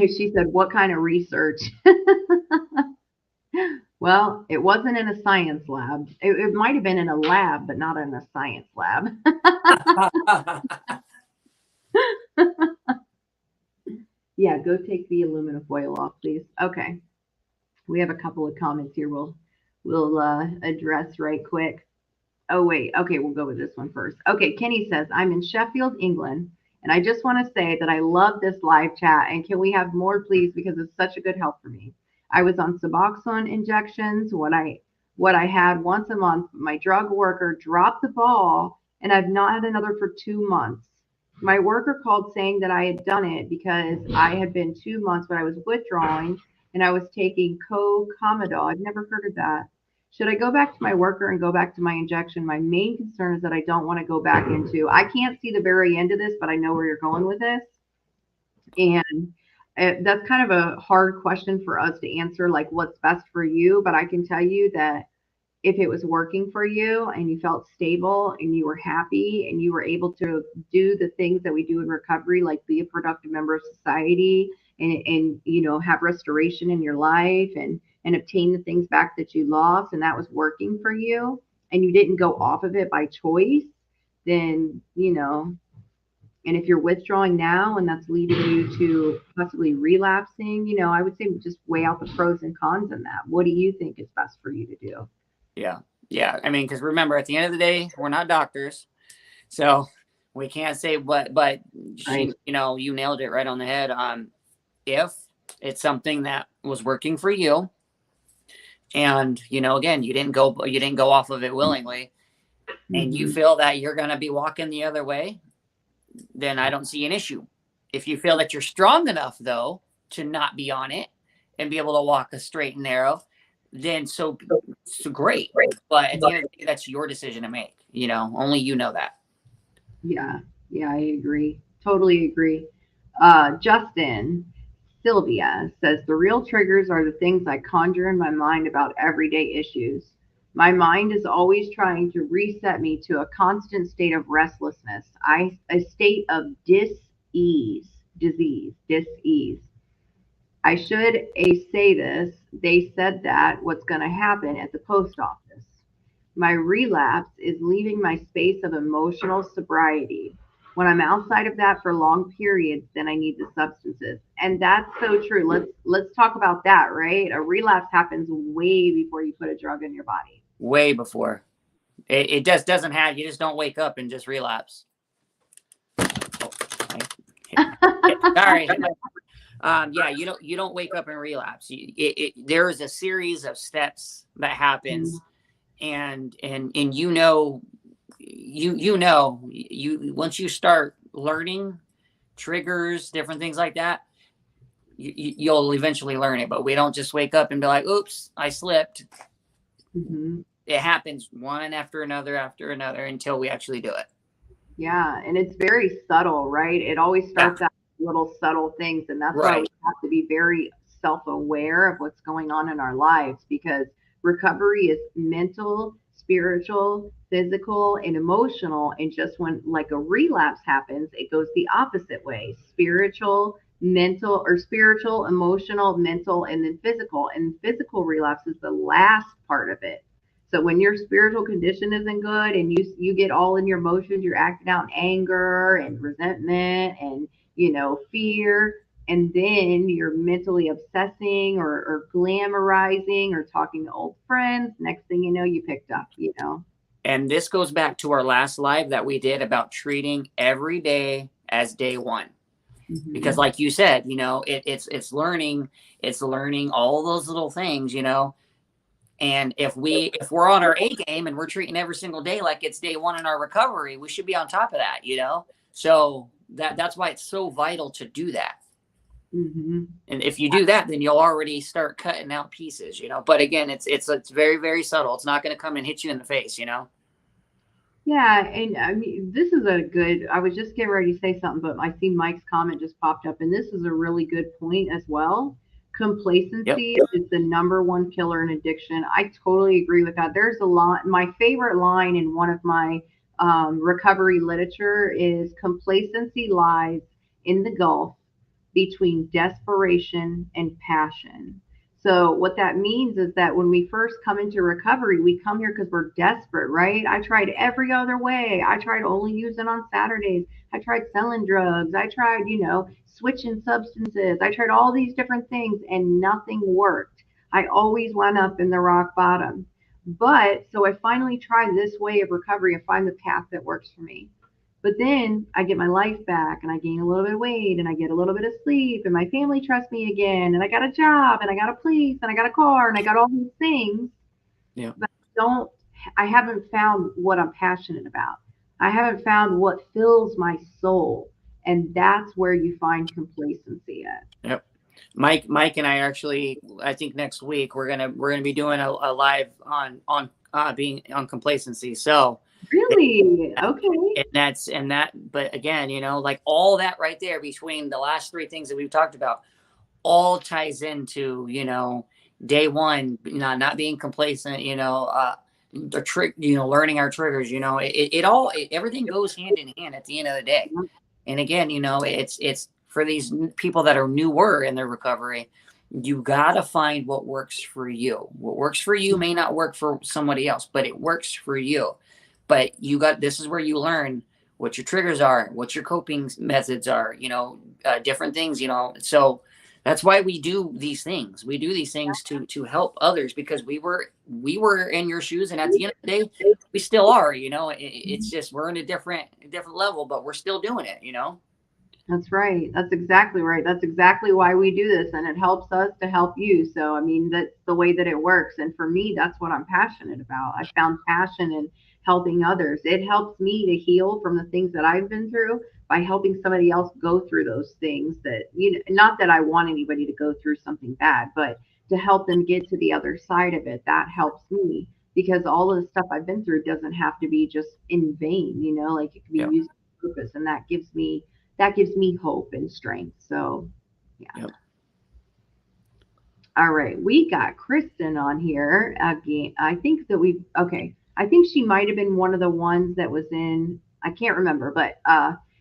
She said, what kind of research? Well, it wasn't in a science lab. It might have been in a lab, but not in a science lab. Yeah, go take the aluminum foil off, please. Okay. We have a couple of comments here we'll address right quick. Oh wait, okay, we'll go with this one first. Okay, Kenny says, I'm in Sheffield, England, And I just want to say that I love this live chat and can we have more, please? Because it's such a good help for me. I was on Suboxone injections what I had once a month. My drug worker dropped the ball and I've not had another for 2 months. My worker called saying that I had done it because I had been 2 months, but I was withdrawing and I was taking co-commodol. I've never heard of that. Should I go back to my worker and go back to my injection? My main concern is that I don't want to go back into. I can't see the very end of this, but I know where you're going with this. And that's kind of a hard question for us to answer, like what's best for you. But I can tell you that if it was working for you and you felt stable and you were happy and you were able to do the things that we do in recovery, like be a productive member of society and have restoration in your life and obtain the things back that you lost, and that was working for you and you didn't go off of it by choice, then and if you're withdrawing now and that's leading you to possibly relapsing, I would say just weigh out the pros and cons in that. What do you think is best for you to do? Yeah. Yeah. I mean, because remember, at the end of the day, we're not doctors. So we can't say but Right. you nailed it right on the head. If it's something that was working for you and again, you didn't go off of it willingly, and you Mm-hmm. feel that you're going to be walking the other way, then I don't see an issue. If you feel that you're strong enough, though, to not be on it and be able to walk a straight and narrow, then so great. But at the end of the day, that's your decision to make. Only you know that. Yeah, yeah, I agree. Totally agree. Justin, Sylvia says the real triggers are the things I conjure in my mind about everyday issues. My mind is always trying to reset me to a constant state of restlessness, a state of dis-ease. I should say this. They said that what's going to happen at the post office. My relapse is leaving my space of emotional sobriety. When I'm outside of that for long periods, then I need the substances. And that's so true. Let's talk about that, right? A relapse happens way before you put a drug in your body. Way before it just doesn't have. You just don't wake up and just relapse. Oh, sorry. Yeah, you don't wake up and relapse. There is a series of steps that happens, and you once you start learning triggers, different things like that, you'll eventually learn it. But we don't just wake up and be like, "Oops, I slipped." Hmm. It happens one after another until we actually do it. Yeah, and it's very subtle, right? It always Yeah, starts out with little subtle things, and that's why we right. have to be very self-aware of what's going on in our lives because recovery is mental, spiritual, physical, and emotional. And just when like a relapse happens, it goes the opposite way. Spiritual, mental, or spiritual, emotional, mental, and then physical. And physical relapse is the last part of it. So when your spiritual condition isn't good and you get all in your emotions, you're acting out in anger and resentment and fear, and then you're mentally obsessing or glamorizing or talking to old friends. Next thing you know, you picked up. And this goes back to our last live that we did about treating every day as day one. Because Hmm. like you said, it's learning all those little things. And if we're on our A game and we're treating every single day like it's day one in our recovery, we should be on top of that. So that's why it's so vital to do that. Hmm. And if you do that, then you'll already start cutting out pieces. But again, it's very, very subtle. It's not going to come and hit you in the face. Yeah, and I mean, this is a good. I was just getting ready to say something, but I see Mike's comment just popped up, and this is a really good point as well. Yep. Complacency is the number one killer in addiction. I totally agree with that. There's a lot. My favorite line in one of my recovery literature is complacency lies in the gulf between desperation and passion. So, what that means is that when we first come into recovery, we come here because we're desperate, right? I tried every other way. I tried only using on Saturdays. I tried selling drugs. I tried, switching substances. I tried all these different things and nothing worked. I always went up in the rock bottom. But so I finally tried this way of recovery and find the path that works for me. But then I get my life back and I gain a little bit of weight and I get a little bit of sleep and my family trusts me again and I got a job and I got a place and I got a car and I got all these things. Yeah. But don't I haven't found what I'm passionate about. I haven't found what fills my soul. And that's where you find complacency at. Yep. Mike and I actually, I think next week we're gonna be doing a live on being on complacency. So Really? Okay. and that, but again, like all that right there between the last three things that we've talked about, all ties into day one, not being complacent, the trick, learning our triggers, everything goes hand in hand at the end of the day. And again, it's for these people that are newer in their recovery, you got to find what works for you. What works for you may not work for somebody else, but it works for you. But this is where you learn what your triggers are, what your coping methods are, different things, so that's why we do these things. We do these things to help others, because we were in your shoes, and at the end of the day, we still are. It's just we're in a different level, but we're still doing it. That's right. That's exactly right. That's exactly why we do this. And it helps us to help you. So, I mean, that's the way that it works. And for me, that's what I'm passionate about. I found passion in helping others. It helps me to heal from the things that I've been through by helping somebody else go through those things that, not that I want anybody to go through something bad, but to help them get to the other side of it. That helps me because all of the stuff I've been through doesn't have to be just in vain, like it can be Yep. used for purpose. And that gives me hope and strength. So, yeah. Yep. All right. We got Kristen on here again. Okay. I think she might have been one of the ones that was in, I can't remember, but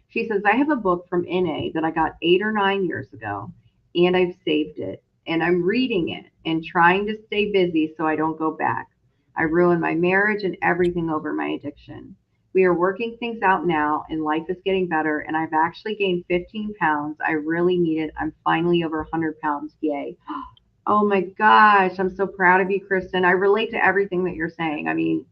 she says, I have a book from NA that I got 8 or 9 years ago, and I've saved it. And I'm reading it and trying to stay busy so I don't go back. I ruined my marriage and everything over my addiction. We are working things out now, and life is getting better. And I've actually gained 15 pounds. I really need it. I'm finally over 100 pounds. Yay. Oh my gosh. I'm so proud of you, Kristen. I relate to everything that you're saying. I mean,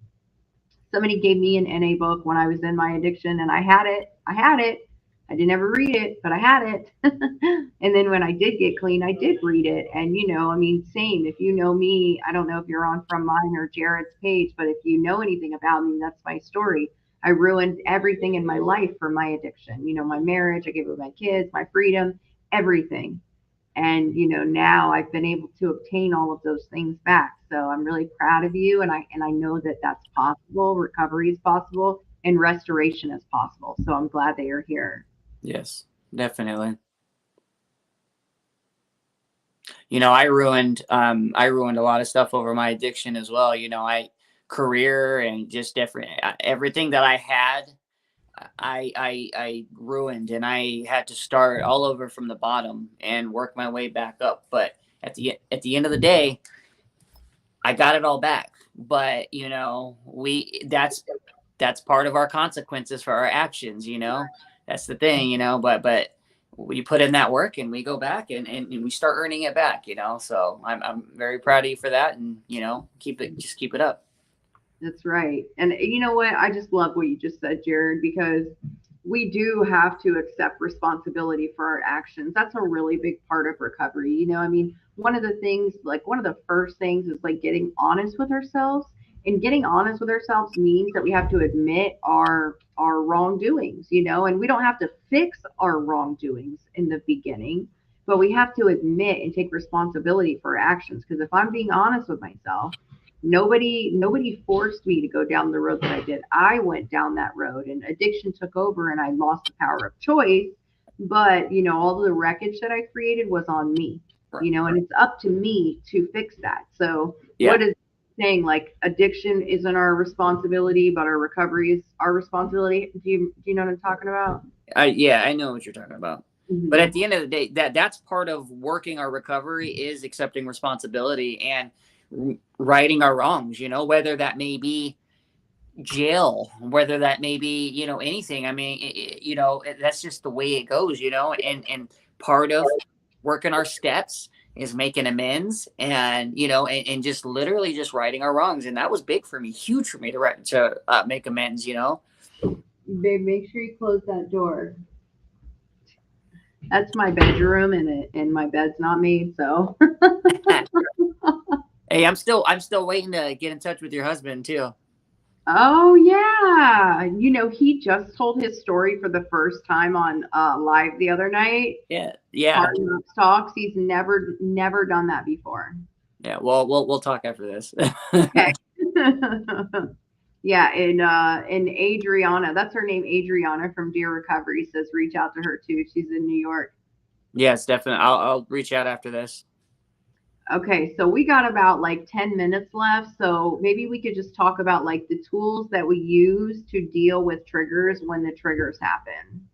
somebody gave me an NA book when I was in my addiction, and I had it. I had it. I didn't ever read it, but I had it. And then when I did get clean, I did read it. And, I mean, same. If you know me, I don't know if you're on from mine or Jared's page, but if you know anything about me, that's my story. I ruined everything in my life for my addiction. My marriage, I gave away my kids, my freedom, everything. And now I've been able to obtain all of those things back. So I'm really proud of you, and I know that that's possible. Recovery is possible, and restoration is possible. So I'm glad that you're here. Yes, definitely. I ruined a lot of stuff over my addiction as well. I career and just different everything that I had, I ruined, and I had to start all over from the bottom and work my way back up. But at the end of the day, I got it all back. But we that's part of our consequences for our actions. That's the thing. But we put in that work and we go back and we start earning it back. So I'm very proud of you for that, and keep it up. That's right. And you know what? I just love what you just said, Jared, because we do have to accept responsibility for our actions. That's a really big part of recovery. I mean, one of the things, like one of the first things is like getting honest with ourselves. And getting honest with ourselves means that we have to admit our wrongdoings, and we don't have to fix our wrongdoings in the beginning, but we have to admit and take responsibility for our actions. Because if I'm being honest with myself, nobody forced me to go down the road that I did. I went down that road, and addiction took over, and I lost the power of choice. But all the wreckage that I created was on me. And it's up to me to fix that. So Yeah. what is saying, like, addiction isn't our responsibility, but our recovery is our responsibility? Do you know what I'm talking about? Yeah, I know what you're talking about. Mm-hmm. But at the end of the day, that's part of working our recovery, is accepting responsibility and righting our wrongs, whether that may be jail, whether that may be, anything. I mean, that's just the way it goes, and part of working our steps is making amends, and, and just literally just righting our wrongs. And that was big for me, huge for me to make amends. Babe, make sure you close that door. That's my bedroom, and my bed's not made, so. Hey, I'm still waiting to get in touch with your husband too. Oh yeah, he just told his story for the first time on live the other night. Yeah, yeah, Hard Knocks Talks. He's never done that before. yeah. Well, we'll talk after this. Okay. Yeah, and Adriana, that's her name, Adriana from Deer Recovery says reach out to her too. She's in New York. Yes, definitely. I'll reach out after this. Okay, so we got about like 10 minutes left. So maybe we could just talk about like the tools that we use to deal with triggers when the triggers happen.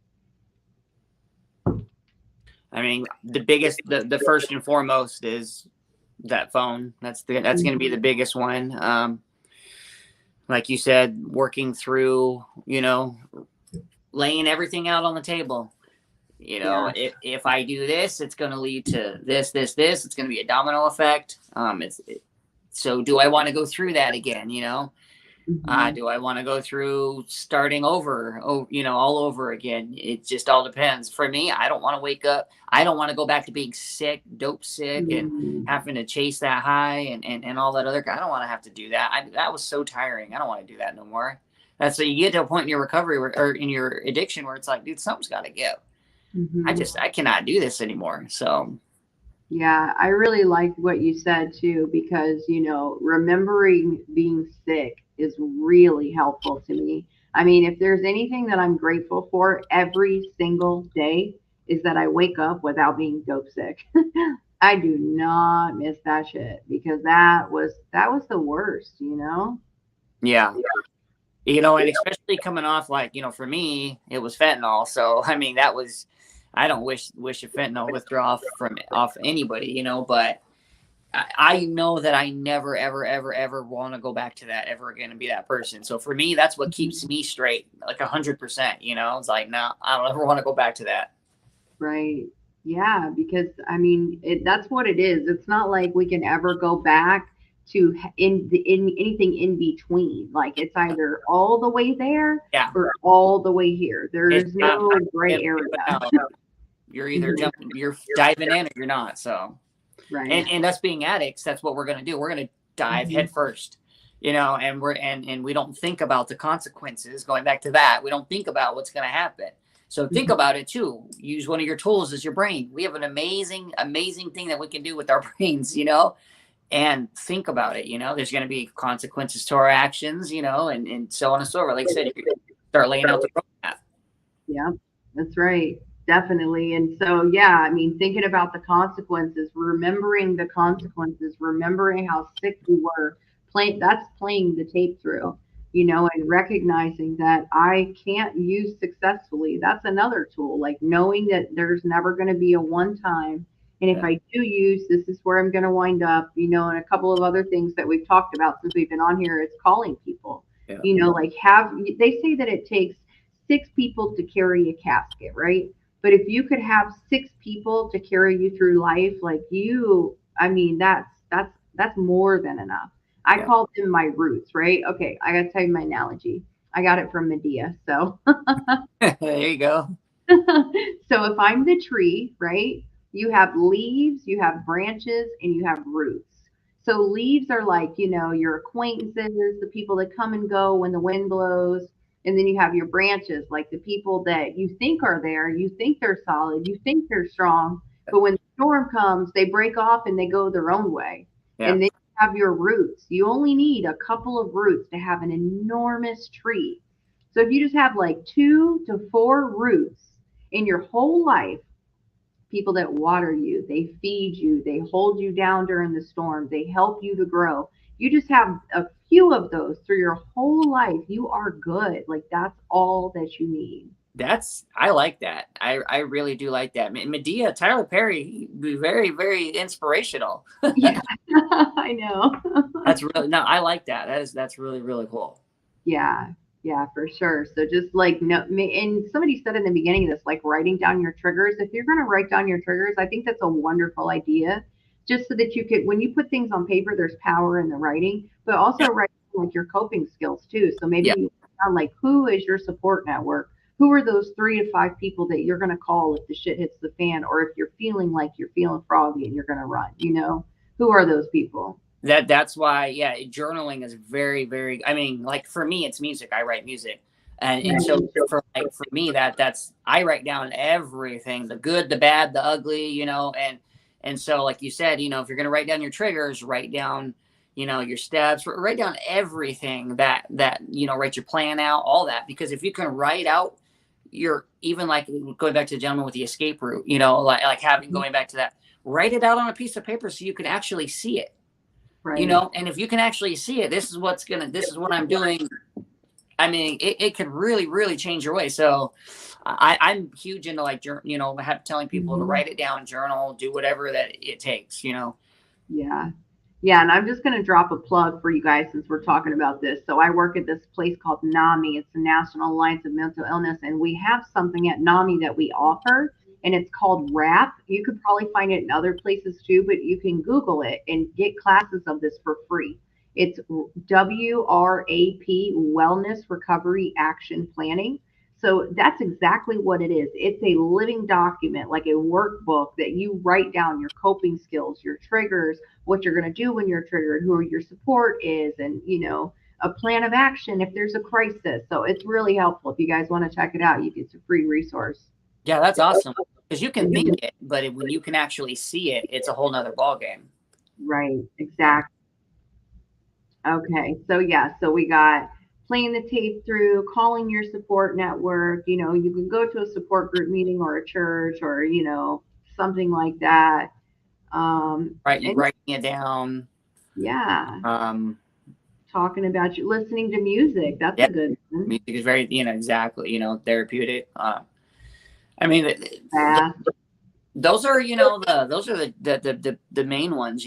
I mean, the first and foremost is that phone. That's going to be the Mhm. biggest one. Like you said, working through, laying everything out on the table. Yeah. If I do this, it's going to lead to this. It's going to be a domino effect. So do I want to go through that again? Hmm. Do I want to go through starting over, all over again? It just all depends. For me, I don't want to wake up. I don't want to go back to being sick, dope sick, and Hmm. having to chase that high and all that other. I don't want to have to do that. That was so tiring. I don't want to do that no more. That's so you get to a point in your recovery or in your addiction where it's like, dude, something's got to give. Hmm. I cannot do this anymore. So Yeah, I really liked what you said too, because, remembering being sick is really helpful to me. I mean, if there's anything that I'm grateful for every single day is that I wake up without being dope sick. I do not miss that shit because that was the worst. yeah, and especially coming off like for me, it was fentanyl. So I mean, that was I don't wish a fentanyl withdrawal from off anybody, but I know that I never ever ever ever want to go back to that ever again and be that person. So for me, that's what keeps me straight, like 100%. It's like no, I don't ever want to go back to that. Right. Yeah, because I mean, that's what it is. It's not like we can ever go back to in anything in between. Like it's either all the way there Yeah, or all the way here. it's There's not no gray if area. but no. You're either Mhm. jumping, you're diving in, or you're not. So Right. and us being addicts, that's what we're going to do. We're going to dive Hmm. head first, and we don't think about the consequences. Going back to that, we don't think about what's going to happen. So think Hmm. about it too. Use one of your tools as your brain. We have an amazing amazing thing that we can do with our brains, and think about it. There's going to be consequences to our actions, and so on and so forth. Like I said, you start laying out the roadmap. Yeah, that's right. Definitely. And so, yeah, I mean, thinking about the consequences, remembering the consequences, remembering how sick we were, playing the tape through, and recognizing that I can't use successfully. That's another tool, like knowing that there's never going to be a one time. And if Yeah, I do use, this is where I'm going to wind up, and a couple of other things that we've talked about since we've been on here, it's calling people. yeah, Like they say that it takes 6 people to carry a casket, right? But if you could have 6 people to carry you through life, like I mean, that's more than enough. I yeah. call them my roots, right? Okay, I gotta tell you my analogy. I got it from Medea. So There you go. so if I'm the tree, right? You have leaves, you have branches, and you have roots. So leaves are like, your acquaintances, the people that come and go when the wind blows. And then you have your branches, like the people that you think are there, you think they're solid, you think they're strong. But when the storm comes, they break off and they go their own way. Yeah. And then you have your roots. You only need a couple of roots to have an enormous tree. So if you just have like 2 to 4 roots in your whole life, people that water you, they feed you, they hold you down during the storm, they help you to grow. You just have a few of those through your whole life. You are good. Like that's all that you need. I like that. I really do like that. Medea, Tyler Perry, very very inspirational. Yeah, I know. That's really no, I like that. That's really really cool. Yeah, yeah, for sure. So just like no, and somebody said in the beginning of this, like writing down your triggers. If you're going to write down your triggers, I think that's a wonderful idea. Just so that you could, when you put things on paper, there's power in the writing, but also Yeah, write like your coping skills too. So maybe yeah, down, like, who is your support network? Who are those 3 to 5 people that you're going to call if the shit hits the fan, or if you're feeling like you're feeling froggy and you're going to run, who are those people? That's why, yeah, journaling is very, very, I mean, like for me it's music. I write music. And so Right. for me, that's I write down everything, the good, the bad, the ugly, and so like you said, if you're going to write down your triggers, write down, your steps, write down everything that write your plan out, all that, because if you can write out your, even like going back to the gentleman with the escape route, like having, going back to that, write it out on a piece of paper so you can actually see it. Right. And if you can actually see it, this is what I'm doing. I mean, it can really, really change your way. So I'm huge into like, telling people to Mhm. write it down, journal, do whatever that it takes. Yeah. Yeah, and I'm just going to drop a plug for you guys since we're talking about this. So I work at this place called NAMI. It's the National Alliance of Mental Illness, and we have something at NAMI that we offer, and it's called RAP. You could probably find it in other places too, but you can Google it and get classes of this for free. It's WRAP, Wellness Recovery Action Planning. So that's exactly what it is. It's a living document, like a workbook that you write down your coping skills, your triggers, what you're going to do when you're triggered, who your support is, and a plan of action if there's a crisis. So it's really helpful. If you guys want to check it out, it's a free resource. Yeah, that's awesome. Because you can think it, but when you can actually see it, it's a whole nother ballgame. Right, Yeah. exactly. Okay, so yeah, so we got playing the tape through, calling your support network. You can go to a support group meeting or a church or something like that. Right, And writing it down. yeah, Um, talking about you listening to music. That's yeah, a good one. music is very, exactly, therapeutic. I mean, Yeah. those are, those are the main ones.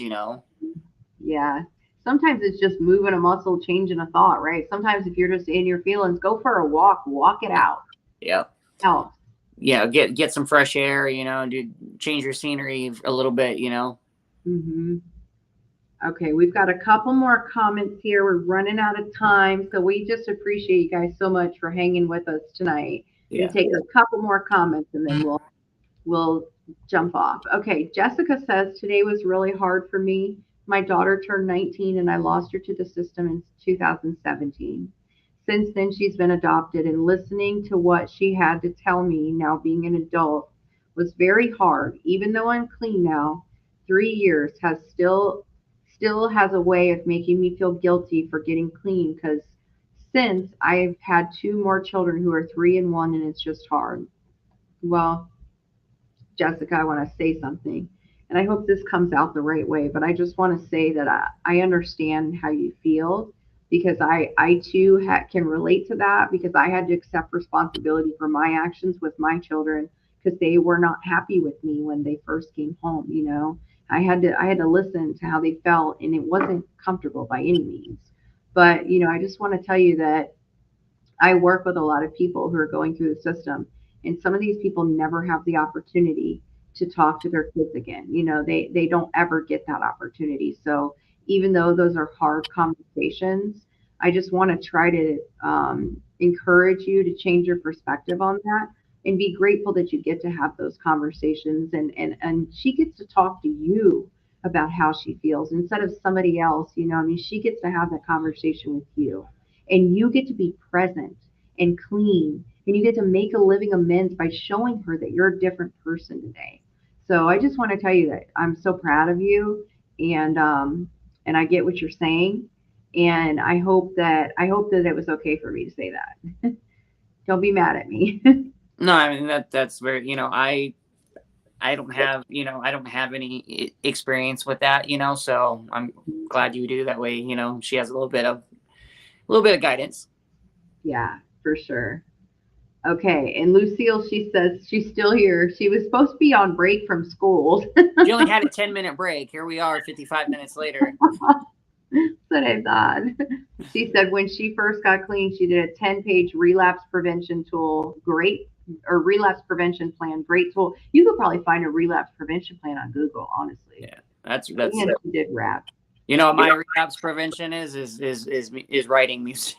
Yeah. Sometimes it's just moving a muscle, changing a thought, right? Sometimes if you're just in your feelings, go for a walk it out. Yeah. Helps. Yeah, get some fresh air, do change your scenery a little bit. Hmm. Okay, we've got a couple more comments here. We're running out of time, so we just appreciate you guys so much for hanging with us tonight. Let me Yeah. take a couple more comments and then we'll jump off. Okay, Jessica says today was really hard for me. My daughter turned 19 and I lost her to the system in 2017. Since then, she's been adopted, and listening to what she had to tell me now being an adult was very hard. Even though I'm clean now, 3 years still has a way of making me feel guilty for getting clean because since I've had 2 more children who are 3 and 1, and it's just hard. Well, Jessica, I want to say something. And I hope this comes out the right way, but I just want to say that I understand how you feel because I too can relate to that because I had to accept responsibility for my actions with my children because they were not happy with me when they first came home. I had to listen to how they felt and it wasn't comfortable by any means. But I just want to tell you that I work with a lot of people who are going through the system, and some of these people never have the opportunity to talk to their kids again. They don't ever get that opportunity. So even though those are hard conversations, I just want to try to encourage you to change your perspective on that and be grateful that you get to have those conversations and she gets to talk to you about how she feels instead of somebody else. I mean, she gets to have that conversation with you and you get to be present and clean and you get to make a living amends by showing her that you're a different person today. So I just want to tell you that I'm so proud of you and I get what you're saying and I hope that it was okay for me to say that. Don't be mad at me. No, I mean that's very, I don't have any experience with that. So I'm glad you do that way. She has a little bit of guidance. Yeah, for sure. Okay, and Lucille, she says she's still here. She was supposed to be on break from school. She only had a 10-minute break. Here we are, 55 minutes later. What I thought. She said when she first got clean, she did a 10-page relapse prevention tool. Great, or relapse prevention plan. Great tool. You could probably find a relapse prevention plan on Google, honestly. Yeah, that's And she did rap. what my relapse prevention is writing music.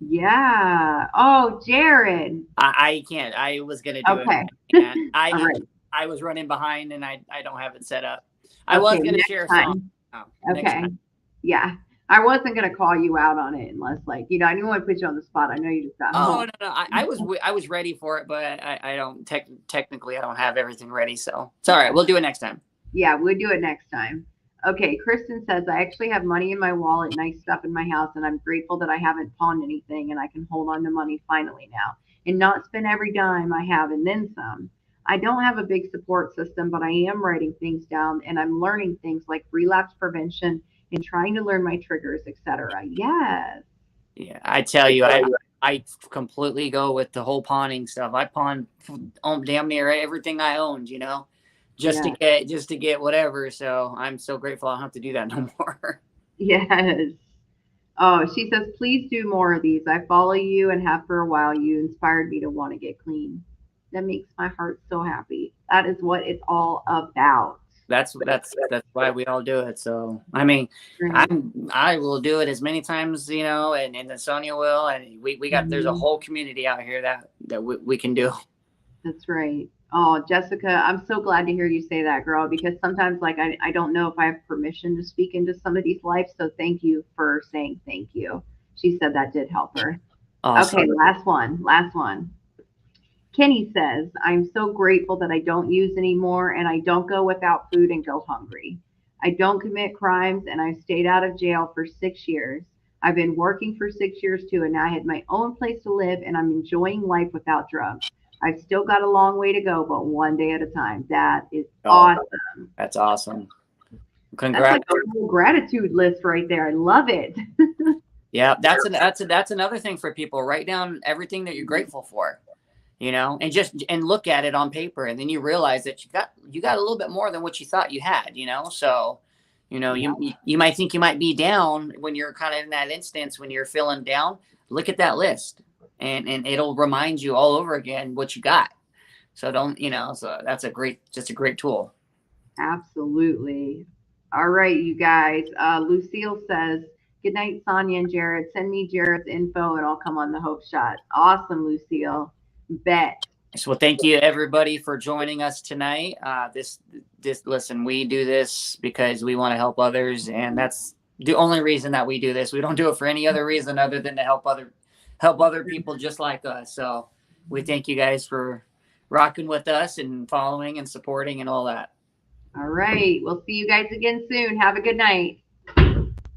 Yeah. Oh, Jared. I can't. I was gonna do it. Okay. And All right. I was running behind, and I don't have it set up. I was Okay. gonna Next share a song. time. Oh, next Okay. time. Yeah. I wasn't going to call you out on it unless, like, I didn't want to put you on the spot. I know you just got Oh home. no, no. I was ready for it, but I don't technically I don't have everything ready, so it's all right. We'll do it next time. Yeah, we'll do it next time. Okay, Kristen says, I actually have money in my wallet, nice stuff in my house, and I'm grateful that I haven't pawned anything and I can hold on to money finally now and not spend every dime I have and then some. I don't have a big support system, but I am writing things down and I'm learning things like relapse prevention and trying to learn my triggers, etc. Yes. Yeah, I tell you, I completely go with the whole pawning stuff. I pawned damn near everything I owned, Yeah. just to get whatever. So I'm so grateful I don't have to do that no more. Yes. Oh, she says, please do more of these. I follow you and have for a while. You inspired me to want to get clean. That makes my heart so happy. That is what it's all about. That's why we all do it. So I mean, Right. I will do it as many times, and then Sonya will, and we got there's a Mhm. whole community out here that we can do. That's right. Oh, Jessica, I'm so glad to hear you say that, girl, because sometimes, like, I don't know if I have permission to speak into somebody's life. So thank you for saying thank you. She said that did help her. Okay, Awesome. last one. Last one. Kenny says, I'm so grateful that I don't use anymore and I don't go without food and go hungry. I don't commit crimes and I've stayed out of jail for 6 years. I've been working for 6 years too, and now I had my own place to live and I'm enjoying life without drugs. I've still got a long way to go, but one day at a time. That is Oh, awesome. that's awesome. That's like Congrats. a whole gratitude list right there. I love it. Yeah, that's another thing for people. Write down everything that you're grateful for, and just look at it on paper, and then you realize that you got a little bit more than what you thought you had. So, Yeah, you might think you might be down when you're kind of in that instance when you're feeling down. Look at that list, and it'll remind you all over again what you got. So don't so that's just a great tool. absolutely. All right, you guys. Lucille says, good night, Sonya and Jared. Send me Jared's info and I'll come on the Hope Shot. Awesome, Lucille. Bet. So well, thank you everybody for joining us tonight. This listen, we do this because we want to help others, and that's the only reason that we do this. We don't do it for any other reason other than to help other people just like us. So we thank you guys for rocking with us and following and supporting and all that. All right. We'll see you guys again soon. Have a good night.